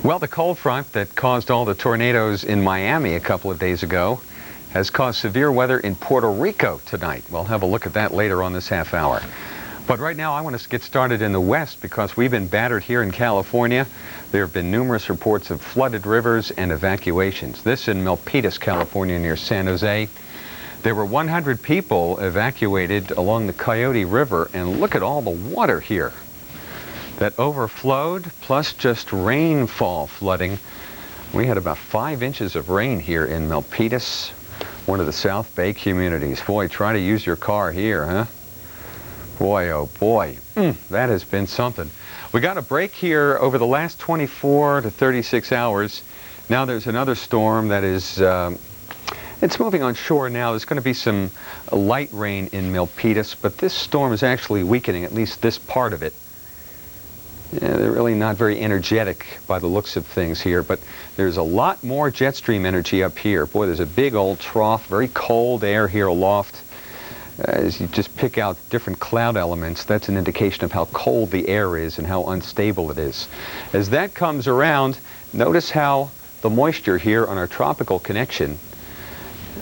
Well, the cold front that caused all the tornadoes in Miami a couple of days ago has caused severe weather in Puerto Rico tonight. We'll have a look at that later on this half hour. But right now I want to get started in the west because we've been battered here in California. There have been numerous reports of flooded rivers and evacuations. This in Milpitas, California, near San Jose. There were 100 people evacuated along the Coyote River, and look at all the water here that overflowed, plus just rainfall flooding. We had about 5 inches of rain here in Milpitas, one of the South Bay communities. Boy, try to use your car here, huh? Boy, oh boy, that has been something. We got a break here over the last 24 to 36 hours. Now there's another storm that is, it's moving on shore now. There's going to be some light rain in Milpitas, but this storm is actually weakening, at least this part of it. Yeah, they're really not very energetic by the looks of things here, but there's a lot more jet stream energy up here. Boy, there's a big old trough, very cold air here aloft. As you just pick out different cloud elements, that's an indication of how cold the air is and how unstable it is. As that comes around, notice how the moisture here on our tropical connection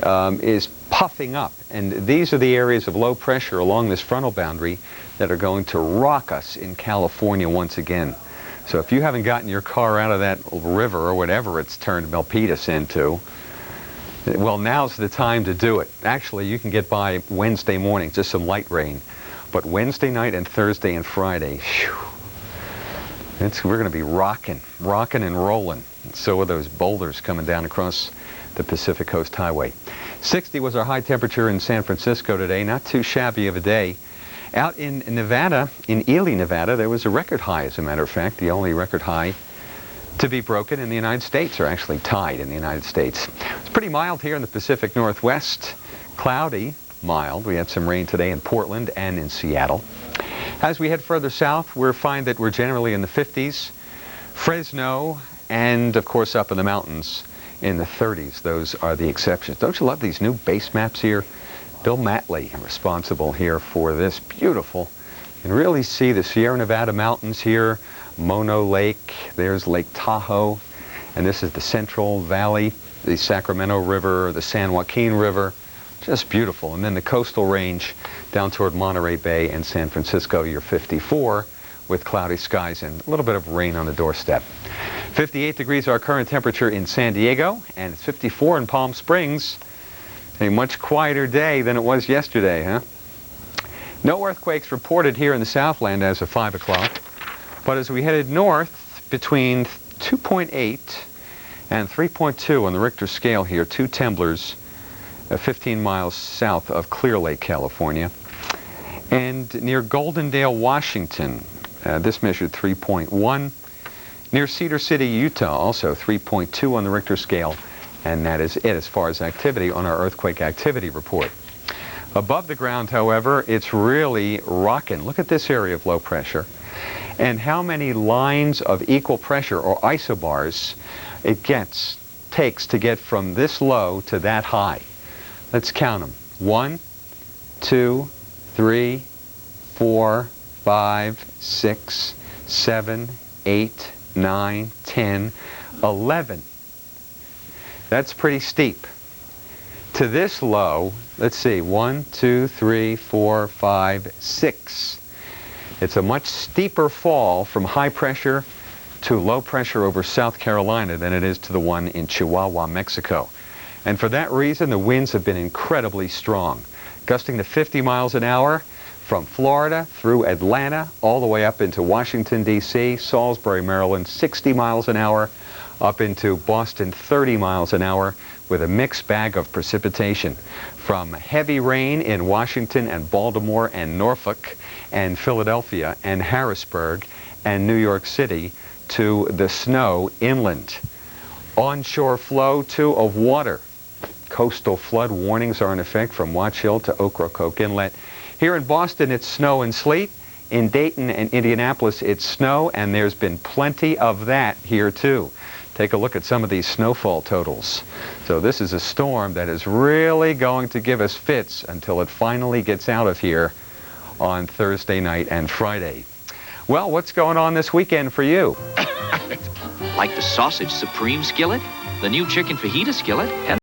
is puffing up. And these are the areas of low pressure along this frontal boundary that are going to rock us in California once again. So if you haven't gotten your car out of that river or whatever it's turned Milpitas into, well, now's the time to do it. Actually, you can get by Wednesday morning, just some light rain. But Wednesday night and Thursday and Friday, we're going to be rocking and rolling. And so are those boulders coming down across the Pacific Coast Highway. 60 was our high temperature in San Francisco today. Not too shabby of a day. Out in Nevada, in Ely, Nevada, there was a record high, as a matter of fact, the only record high to be broken in the United States, or actually tied in the United States. It's pretty mild here in the Pacific Northwest. Cloudy, mild. We had some rain today in Portland and in Seattle. As we head further south, we'll find that we're generally in the 50s. Fresno, and of course up in the mountains in the 30s. Those are the exceptions. Don't you love these new base maps here? Bill Matley, responsible here for this. Beautiful. You can really see the Sierra Nevada mountains here, Mono Lake, there's Lake Tahoe, and this is the Central Valley, the Sacramento River, the San Joaquin River. Just beautiful. And then the coastal range down toward Monterey Bay and San Francisco, you're 54 with cloudy skies and a little bit of rain on the doorstep. 58 degrees our current temperature in San Diego, and it's 54 in Palm Springs. A much quieter day than it was yesterday, huh? No earthquakes reported here in the Southland as of 5 o'clock, but as we headed north between 2.8 And 3.2 on the Richter scale here, 2 temblors, 15 miles south of Clear Lake, California. And near Goldendale, Washington, this measured 3.1. Near Cedar City, Utah, also 3.2 on the Richter scale. And that is it as far as activity on our earthquake activity report. Above the ground, however, it's really rocking. Look at this area of low pressure and how many lines of equal pressure, or isobars, it takes to get from this low to that high. Let's count them. 1, 2, 3, 4, 5, 6, 7, 8, 9, 10, 11. That's pretty steep. To this low, let's see, 1, 2, 3, 4, 5, 6. It's a much steeper fall from high pressure to low pressure over South Carolina than it is to the one in Chihuahua, Mexico. And for that reason, the winds have been incredibly strong, gusting to 50 miles an hour from Florida through Atlanta, all the way up into Washington, D.C., Salisbury, Maryland, 60 miles an hour, up into Boston, 30 miles an hour, with a mixed bag of precipitation. From heavy rain in Washington and Baltimore and Norfolk and Philadelphia and Harrisburg and New York City to the snow inland. Onshore flow, too, of water. Coastal flood warnings are in effect from Watch Hill to Ocracoke Inlet. Here in Boston, it's snow and sleet. In Dayton and Indianapolis, it's snow, and there's been plenty of that here, too. Take a look at some of these snowfall totals. So this is a storm that is really going to give us fits until it finally gets out of here on Thursday night and Friday. Well, what's going on this weekend for you? Like the sausage supreme skillet, the new chicken fajita skillet, and